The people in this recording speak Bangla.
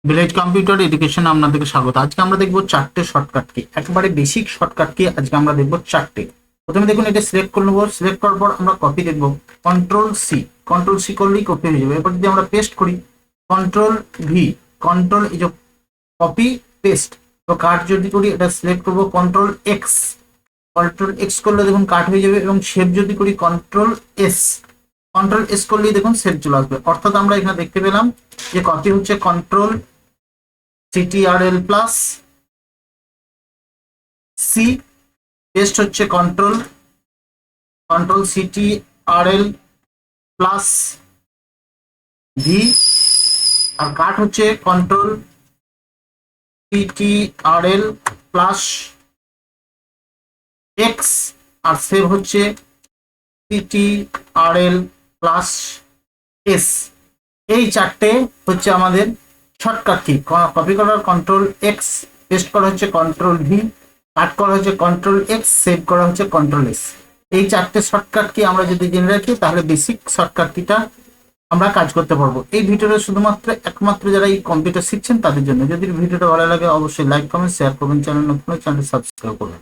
ভিলেজ কম্পিউটার এডুকেশন আপনাদেরকে স্বাগত। আজকে আমরা দেখবো চারটে শর্টকাট কি, একেবারে বেসিক শর্টকাট কি আজকে আমরা দেখবো চারটে। প্রথমে দেখুন এটা সিলেক্ট করে নেবো, সিলেক্ট করার পর আমরা কপি দেখবো, কন্ট্রোল সি করলেই কপি হয়ে যাবে। এরপর যদি আমরা পেস্ট করি কন্ট্রোল ভি, কন্ট্রোল এই যে কপি পেস্ট। তো কাট যদি করি এটা সিলেক্ট করবো কন্ট্রোল এক্স করলে দেখুন কাট হয়ে যাবে, এবং সেভ যদি করি কন্ট্রোল এস করলেই দেখুন সেভ চলে আসবে। অর্থাৎ আমরা এখানে দেখতে পেলাম যে কপি হচ্ছে control CTRL plus C, paste হচ্ছে কন্ট্রোল CTRL প্লাস ভি, আর কাট হচ্ছে কন্ট্রোল CTRL প্লাস এক্স, আর সেভ হচ্ছে CTRL প্লাস এস। এই চারটে হচ্ছে আমাদের শর্টকাট কি। কপি করার কন্ট্রোল এক্স, পেস্ট করা হচ্ছে কন্ট্রোল ভি, কাট করা হচ্ছে কন্ট্রোল এক্স, সেভ করা হচ্ছে কন্ট্রোল এস। এই চারটে শর্টকাট কি আমরা যদি জেনে রাখি তাহলে বেসিক শর্টকাট কিটা আমরা কাজ করতে পারবো। এই ভিডিওটা শুধুমাত্র একমাত্র যারা এই কম্পিউটার শিখছেন তাদের জন্য। যদি ভিডিওটা ভালো লাগে অবশ্যই লাইক কমেন্ট শেয়ার করবেন, চ্যানেল নতুন চ্যানেল সাবস্ক্রাইব করবেন।